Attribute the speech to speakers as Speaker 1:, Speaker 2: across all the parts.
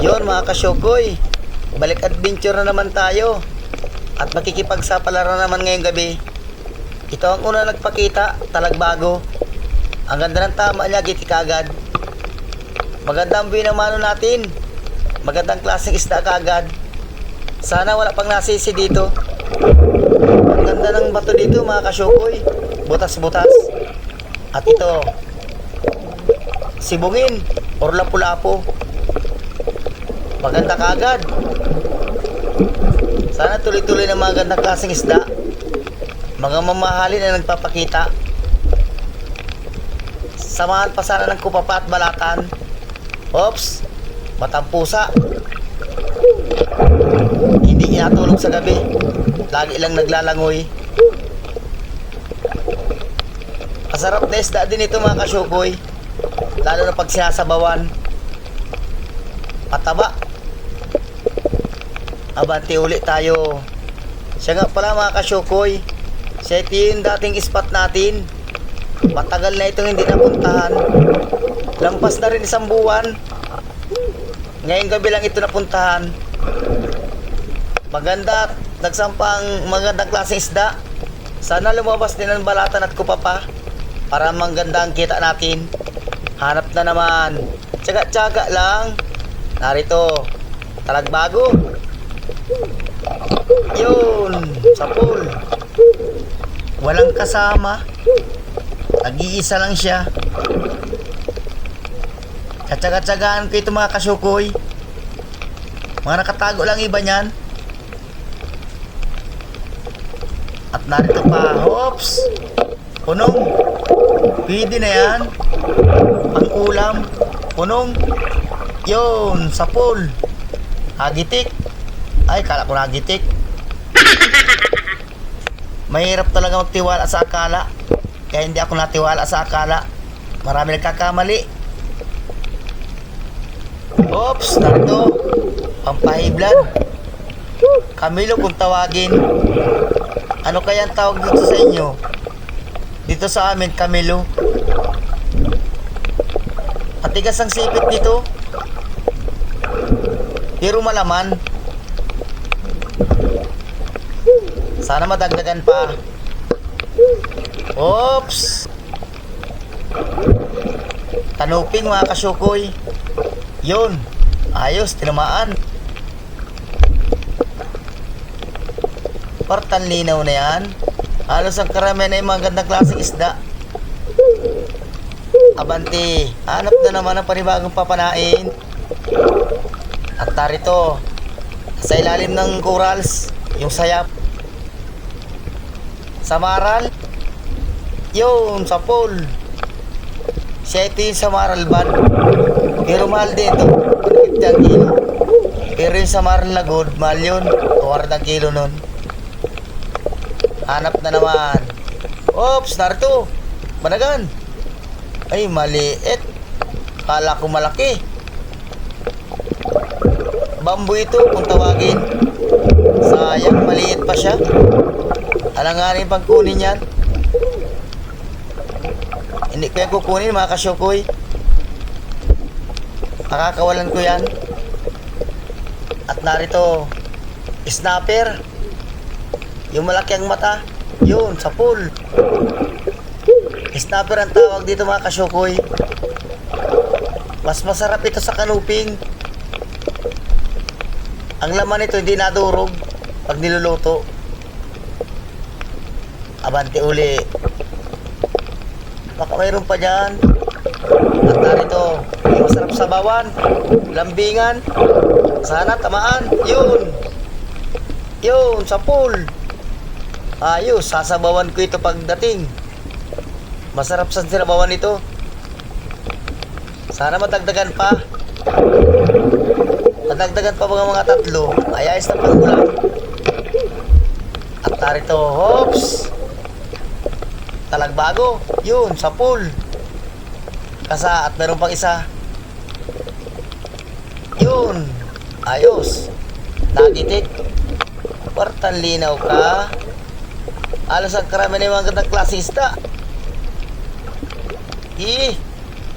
Speaker 1: Yon mga kasyokoy, balik adventure na naman tayo. At makikipagsapalaran naman ngayong gabi. Ito ang una nagpakita, talagbago. Ang ganda ng tama niya, gitik agad. Maganda ang buhay ng mano natin. Magandang klaseng isda kagad. Sana wala pang nasisi dito. Ang ganda ng bato dito mga kasyokoy. Butas-butas. At ito, sibungin or lapu-lapo. Maganda kagad. Sana tuloy-tuloy ng mga gandang klaseng isda. Mga mamahalin na nagpapakita. Samahan pa sana ng kupapa at balatan. Oops, batang pusa. Hindi inatulog sa gabi. Lagi lang naglalangoy. Masarap na isda din ito mga kasyokoy. Lalo na pag sinasabawan. Pataba. Abante uli tayo. Siya nga pala mga kasyokoy. Siya ito yung dating spot natin. Matagal na itong hindi napuntahan. Lampas na rin isang buwan. Ngayong gabi lang ito napuntahan. Maganda. Nagsampang magandang klaseng isda. Sana lumabas din ang balatan at kupapa para mangganda ang kita natin. Hanap na naman. Tsaga-tsaga lang. Narito, talagbago. Yun, sa pool. Walang kasama. Nag-iisa lang siya. Katsaga-tsagaan ko ito mga kasyokoy. Mga nakatago lang iba niyan. At narito pa, hops. Punong. Pwede na yan. Pang ulam. Punong. Yun, sa pool. Hagitik. Ay, kala ko nagitik. Mahirap talaga magtiwala sa akala. Kaya hindi ako natiwala sa akala. Marami nagkakamali. Oops, narito. Pampahiblad. Camilo kung tawagin. Ano kaya ang tawag dito sa inyo? Dito sa amin, Camilo. At tigas ang sipit dito. Pero malaman. Sana madagdagan pa. Oops. Tanuping mga kasyokoy. Yun. Ayos, tinamaan. Partan linaw na yan. Halos ang karamihan ay mga gandang klaseng isda. Abante, hanap na naman ang panibagong papanain. At narito, sa ilalim ng corals, yung sayap. Sa maral, yun, sa pool. Siya ito yung sa maral bad. Pero mahal din ito, 50 ang kilo. Pero yung sa maral na good, mahal yun, 200 ang kilo nun. Hanap na naman. Oops, narito. Managan. Ay, maliit. Kala ko malaki. Bambu ito kung tawagin. Sayang, maliit pa siya. Alanganin pang kunin yan. Hindi ko yan kukunin mga kasyokoy. Nakakawalan ko yan. At narito, snapper. Yung malaki ang mata. Yun, sa pool. Snapper ang tawag dito mga kasyokoy. Mas masarap ito sa kanuping. Ang laman nito hindi nadurog pag niluluto. Abante uli. Baka mayroon pa dyan. At narito, yung masarap sa bawan. Lambingan. Sana tamaan. Yun. Yun, sa pool. Ayos, sasabawan ko ito pagdating. Masarap sa sinabawan ito. Sana madagdagan pa. Madagdagan pa mga tatlo. Ay ayos na pangulang. At narito, hops. Talagbago. Yun, sa pool. Kasa at meron pang isa. Yun. Ayos. Nagitik. Partan linaw ka. Alos ang karamihan ng mga gandang klase isda.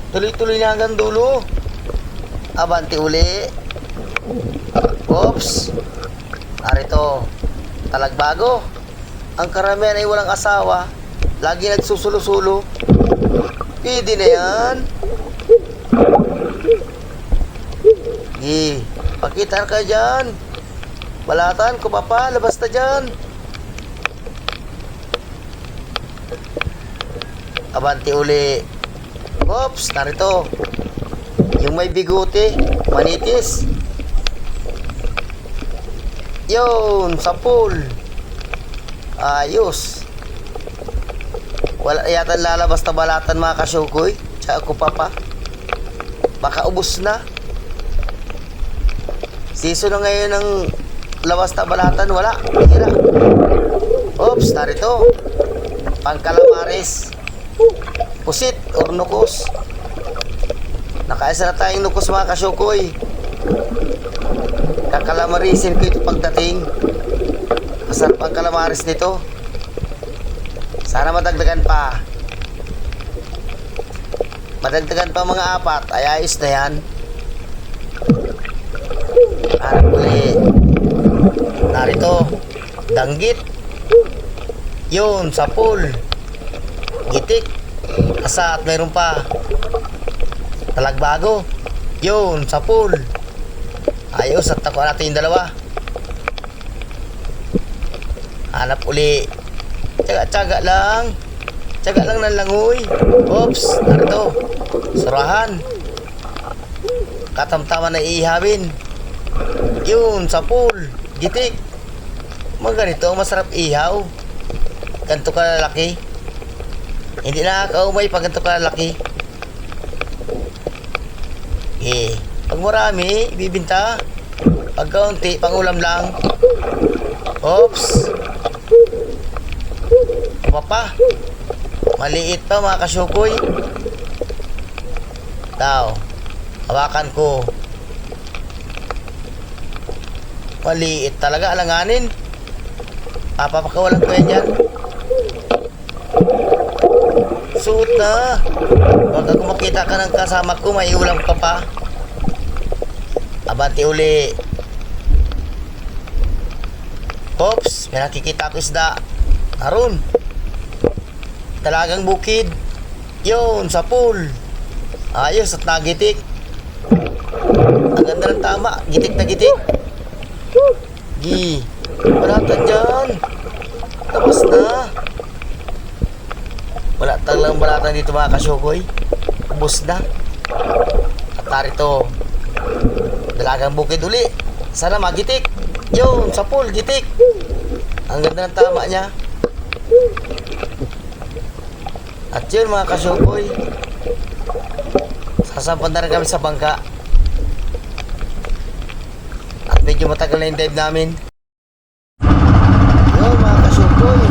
Speaker 1: Tuloy-tuloy na hanggang dulo. Abante uli. Oops. Narito. Talagbago. Ang karamihan ay walang asawa. Lagi nagsusulo-sulo. Pwede na yan. Pakita ka dyan. Balatan ko pa, labas na dyan. Abanti uli. Oops, narito. Yung may bigote, manitis. Yun, sa pool. Ayos. Wala yata lalabas na balatan mga kasyukoy. Tsaka ko pa. Baka ubos na. Season na ngayon ng lawas na balatan, wala. Hira. Oops, narito. Pangkalamares. Pusit or nukos. Nakaisa na tayong nukos mga kasyukoy. Kakalamarisin ko ito pagdating. Masarap ang kalamares nito. Sana madagdagan pa. Madagdagan pa mga 4. Ay ayos na yan. Harap ulit. Narito. Danggit. Yun, sa pool. Gitik. Asa at mayroon pa. Talagbago. Yun, sa pool. Ayos, at nakuha natin yung dalawa. Hanap uli. Tsaga-tsaga lang. Tsaga lang ng langoy. Oops, narito. Surahan. Katamtaman na iihawin. Yun, sa pool. Gitik. Mga ganito, masarap ihaw. Ganito ka lalaki. Hindi nakakaumay pag ganito ka lalaki. Pag marami, ibibinta. Pag kaunti, pangulam lang. Oops. Pa. Maliit pa mga kasyukoy. Daw. Hawakan ko. Maliit talaga, alanganin. Papapakawalan ko yan dyan. Suot na. Baka kung makita ka ng kasama ko, may ulam ka pa. Abanti uli. Oops, may nakikita ko isda. Naroon. Talagang bukid. Yun, sa pool. Ayos at nagitik. Ang ganda ng tama. Gitik na gitik. Balatan dyan. Tapos na. Wala talang balatan dito mga kasyukoy. Ubus na. At narito. Dalagang bukid uli. Sana magitik. Yun, sa pool, gitik. Ang ganda ng tama niya. At yun mga kasyukoy, sasampan na rin kami sa bangka. At medyo matagal na yung dive namin. Yun mga kasyukoy,